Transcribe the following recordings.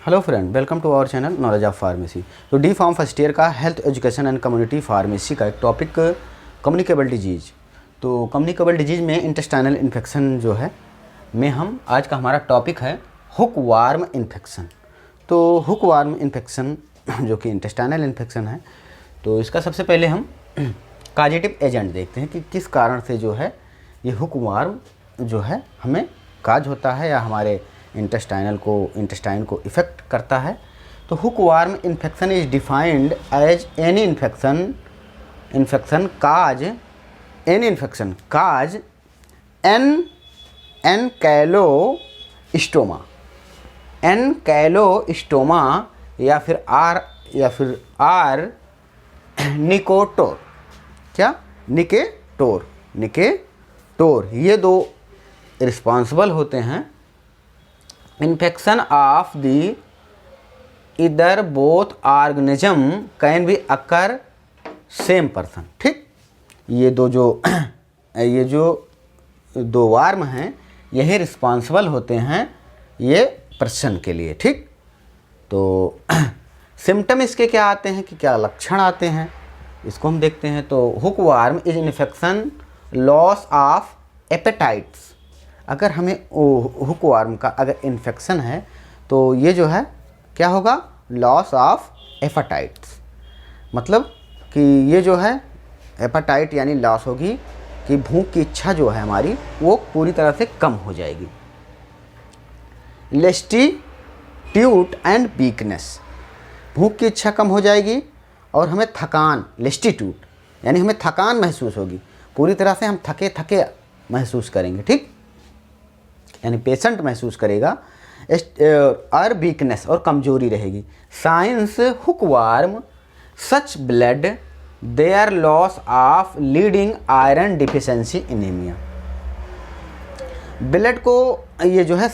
Hello friend, welcome to our channel knowledge of pharmacy. तो D pharm first year का health education and community pharmacy का एक topic communicable disease. तो communicable disease में intestinal infection जो है में हम आज का हमारा टॉपिक है हुक वार्म इन्फेक्शन। तो हुक वार्म इन्फेक्शन जो कि इंटेस्टाइनल इन्फेक्शन है, तो इसका सबसे पहले हम काजेटिव एजेंट देखते हैं कि किस कारण से जो है ये हुक वार्म जो है हमें काज होता है या हमारे इंटेस्टाइन को इफ़ेक्ट करता है। तो hookworm infection is defined as any infection cause Ancylostoma या फिर आर निकोटोर। क्या? निकेटोर ये दो रिस्पॉन्सिबल होते हैं इन्फेक्शन ऑफ द इधर both organism can be occur same person. ठीक, ये जो दो वार्म हैं यही रिस्पॉन्सिबल होते हैं ये पर्सन के लिए। ठीक, तो सिम्टम इसके क्या आते हैं कि क्या लक्षण आते हैं इसको हम देखते हैं। तो hook warm is infection loss of appetites. अगर हमें हुक वार्म का अगर इन्फेक्शन है तो ये जो है क्या होगा? लॉस ऑफ एपेटाइट्स, मतलब कि ये जो है एपेटाइट यानी लॉस होगी कि भूख की इच्छा जो है हमारी वो पूरी तरह से कम हो जाएगी। लेस्टिट्यूड एंड वीकनेस, भूख की इच्छा कम हो जाएगी और हमें थकान, लेस्टिट्यूड यानी हमें थकान महसूस होगी, पूरी तरह से हम थके महसूस करेंगे। ठीक, यानी पेशेंट महसूस करेगा। और वीकनेस और कमजोरी रहेगी। Science hook warm such blood there loss of leading iron deficiency anaemia. Blood को ये जो है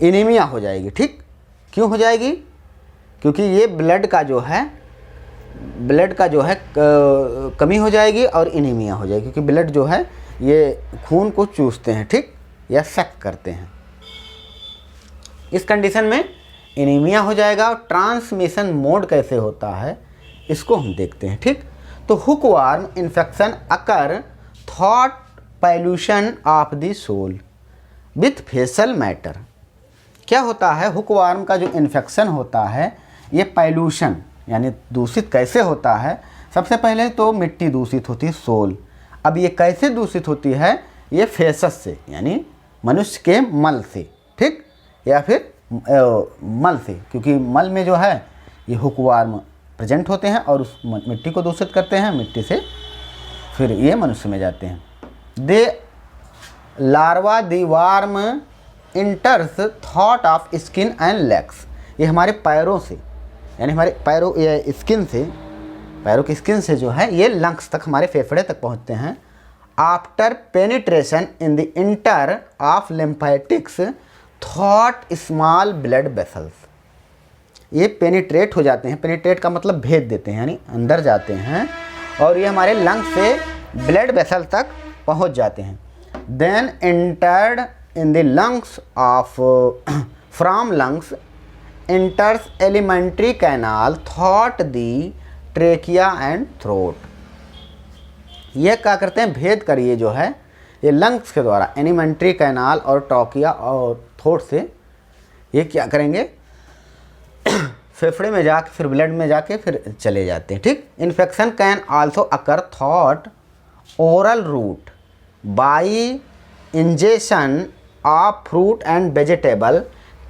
एनीमिया हो जाएगी। ठीक, क्यों हो जाएगी? क्योंकि ये ब्लड का जो है कमी हो जाएगी और एनीमिया हो जाएगी, क्योंकि ब्लड जो है ये खून को चूसते हैं। ठीक, या सक करते हैं। इस कंडीशन में एनीमिया हो जाएगा। और ट्रांसमिशन मोड कैसे होता है इसको हम देखते हैं। ठीक, तो hookworm infection occur through pollution of the soil with faecal matter. क्या होता है? हुक वार्म का जो इन्फेक्शन होता है ये पैल्यूशन यानी दूषित कैसे होता है? सबसे पहले तो मिट्टी दूषित होती है, सोल। अब ये कैसे दूषित होती है? ये फेसस से यानी मनुष्य के मल से। ठीक, या फिर मल से, क्योंकि मल में जो है ये हुक वार्म प्रेजेंट होते हैं और उस मिट्टी को दूषित करते हैं। मिट्टी से फिर ये मनुष्य में जाते हैं। They larva the worm enters through of skin and legs. ये हमारे पैरों से यानी हमारे पैरों या स्किन से, पैरों की स्किन से जो है ये लंग्स तक, हमारे फेफड़े तक पहुंचते हैं। After penetration in the inter of lymphatics thought small blood vessels. ये पेनिट्रेट हो जाते हैं। पेनिट्रेट का मतलब भेद देते हैं यानी अंदर जाते हैं और ये हमारे लंग्स से ब्लड वेसल तक पहुंच जाते हैं। Then entered in the lungs of from lungs enters alimentary canal through the trachea and throat. ये क्या करते हैं? भेद करिए जो है ये लंग्स के द्वारा एलिमेंट्री कैनाल और ट्रोकिया और थ्रोट से ये क्या करेंगे? फेफड़े में जाके फिर ब्लड में जाके फिर चले जाते हैं। ठीक, infection can also occur thought oral route by injection of fruit and vegetable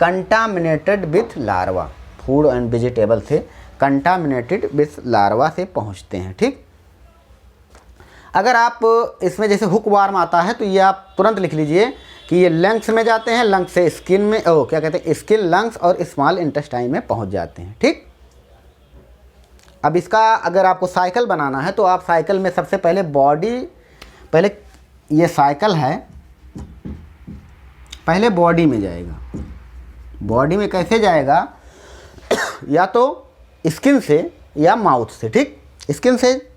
contaminated with larva. Food and vegetable से कंटामिनेटेड विथ लार्वा से पहुंचते हैं। ठीक, अगर आप इसमें जैसे हुक वार्म आता है तो ये आप तुरंत लिख लीजिए कि ये लंग्स में जाते हैं, लंग्स से स्किन में क्या कहते हैं, स्किन, लंग्स और स्मॉल इंटेस्टाइन में पहुंच जाते हैं। ठीक, अब इसका अगर आपको साइकिल बनाना है तो आप साइकिल में सबसे पहले पहले ये साइकिल है, पहले बॉडी में जाएगा। बॉडी में कैसे जाएगा? या तो स्किन से या माउथ से। ठीक, स्किन से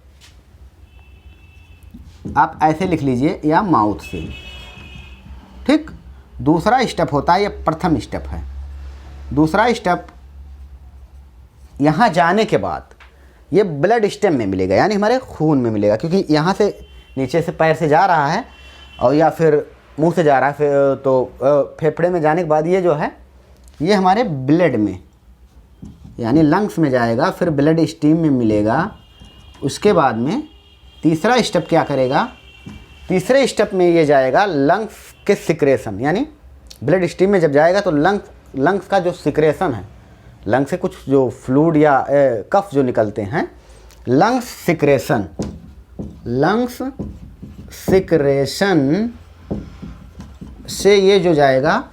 आप ऐसे लिख लीजिए या माउथ से। ठीक, दूसरा स्टेप होता है, ये प्रथम स्टेप है। दूसरा स्टेप यहाँ जाने के बाद ये ब्लड स्टेम में मिलेगा, यानी हमारे खून में मिलेगा, क्योंकि यहाँ से नीचे से पैर से जा रहा है और या फिर मुंह से जा रहा है, फिर तो फेफड़े में जाने के बाद ये जो है ये हमारे ब्लड में यानी लंग्स में जाएगा, फिर ब्लड स्ट्रीम में मिलेगा। उसके बाद में तीसरा स्टेप क्या करेगा, तीसरे स्टेप में ये जाएगा लंग्स के सिक्रेशन, यानी ब्लड स्ट्रीम में जब जाएगा तो लंग्स का जो सिक्रेशन है, लंग्स से कुछ जो फ्लूइड या कफ जो निकलते हैं, लंग्स सिक्रेशन से ये जो जाएगा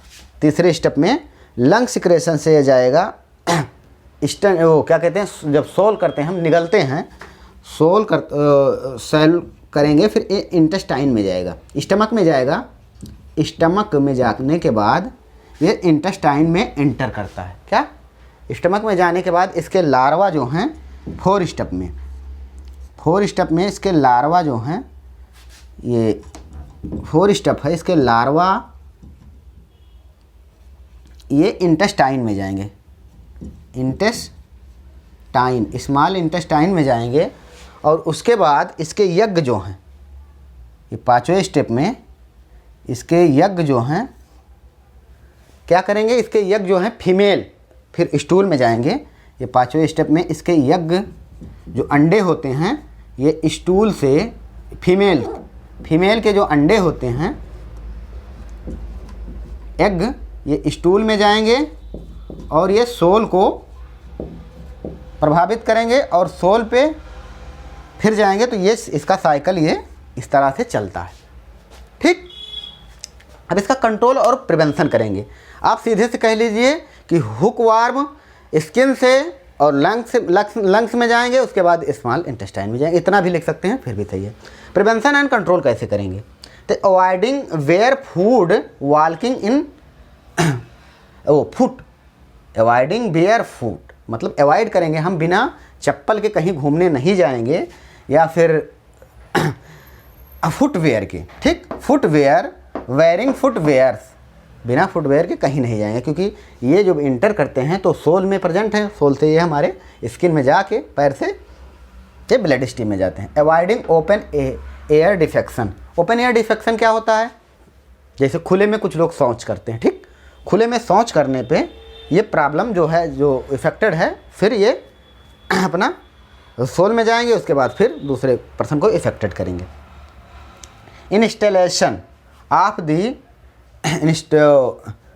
तीसरे स्टेप में, लंग सिक्रेशन से ये जाएगा वो क्या कहते हैं, जब सोल करते हैं हम, निगलते हैं, सेल करेंगे, फिर ये इंटेस्टाइन में जाएगा, स्टमक में जाएगा। स्टमक में जाने के बाद ये इंटेस्टाइन में एंटर करता है। क्या, स्टमक में जाने के बाद इसके लार्वा जो हैं 4 स्टेप में इसके लार्वा जो हैं, ये 4 स्टेप है, इसके लार्वा ये इंटेस्टाइन में जाएंगे, स्मॉल इंटेस्टाइन में जाएंगे। और उसके बाद इसके यज्ञ जो हैं, ये 5वें स्टेप में इसके यज्ञ जो हैं क्या करेंगे, इसके यज्ञ जो हैं फीमेल फिर स्टूल में जाएंगे। ये 5वें स्टेप में इसके यज्ञ जो अंडे होते हैं, ये स्टूल से फीमेल के जो अंडे होते हैं एग, ये स्टूल में जाएंगे और ये सोल को प्रभावित करेंगे और सोल पे फिर जाएंगे। तो ये इसका साइकिल ये इस तरह से चलता है। ठीक, अब इसका कंट्रोल और प्रिवेंशन करेंगे। आप सीधे से कह लीजिए कि हुकवार्म स्किन से और लंग्स में जाएंगे, उसके बाद स्मॉल इंटेस्टाइन में जाएंगे, इतना भी लिख सकते हैं, फिर भी सही है। प्रिवेंशन एंड कंट्रोल कैसे करेंगे, तो avoiding bare foot walking in foot, avoiding bare foot मतलब अवॉइड करेंगे, हम बिना चप्पल के कहीं घूमने नहीं जाएंगे, या फिर फुटवेयर के। ठीक, फुटवेयर, वेयरिंग फुटवेयर्स, बिना फुटवेयर के कहीं नहीं जाएंगे, क्योंकि ये जब इंटर करते हैं तो सोल में प्रेजेंट है, सोल से ये हमारे स्किन में जाके पैर से ये ब्लड स्ट्रीम में जाते हैं। Avoiding open air defection, open air defection क्या होता है, जैसे खुले में कुछ लोग शौच करते हैं। ठीक, खुले में शौच करने पे ये प्रॉब्लम जो है, जो इफेक्टेड है, फिर ये अपना सोल में जाएंगे, उसके बाद फिर दूसरे पर्सन को इफेक्टेड करेंगे। Installation of the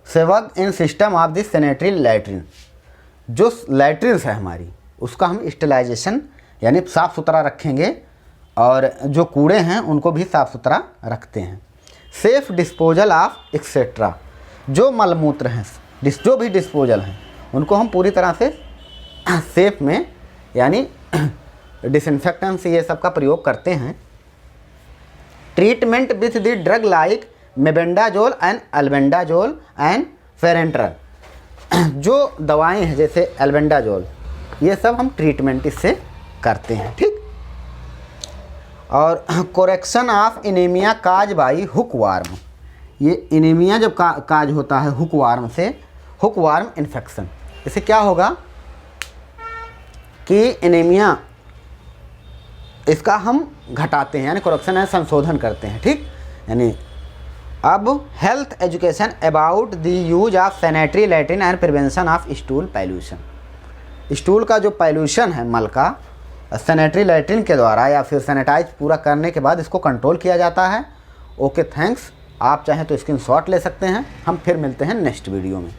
sewage in system of the sanitary latrine, जो लैट्रिन्स है हमारी उसका हम स्टेलाइजेशन यानी साफ़ सुथरा रखेंगे, और जो कूड़े हैं उनको भी साफ़ सुथरा रखते हैं। सेफ डिस्पोजल ऑफ एक्सेट्रा, जो मलमूत्र हैं, जो भी डिस्पोजल हैं, उनको हम पूरी तरह से सेफ में यानी डिसइंफेक्टेंट से ये सब का प्रयोग करते हैं। Treatment with the drug like mebendazole and albendazole and pyrantel, जो दवाएं हैं जैसे अल्बेंडाजोल, ये सब हम ट्रीटमेंट इससे करते हैं। ठीक, और correction of anaemia cause by हुकवार्म, ये एनीमिया जब काज होता है हुकवार्म से, हुकवार्म इन्फेक्शन, इससे क्या होगा कि एनीमिया इसका हम घटाते हैं, यानी कोरेक्शन है, संशोधन करते हैं। ठीक, यानी अब health education about the use of sanitary latrine and prevention of stool pollution, stool का जो पॉल्यूशन है मल का, सैनिटरी लैट्रिन के द्वारा या फिर सैनिटाइज पूरा करने के बाद इसको कंट्रोल किया जाता है। Okay, thanks. आप चाहें तो स्क्रीनशॉट ले सकते हैं। हम फिर मिलते हैं नेक्स्ट वीडियो में।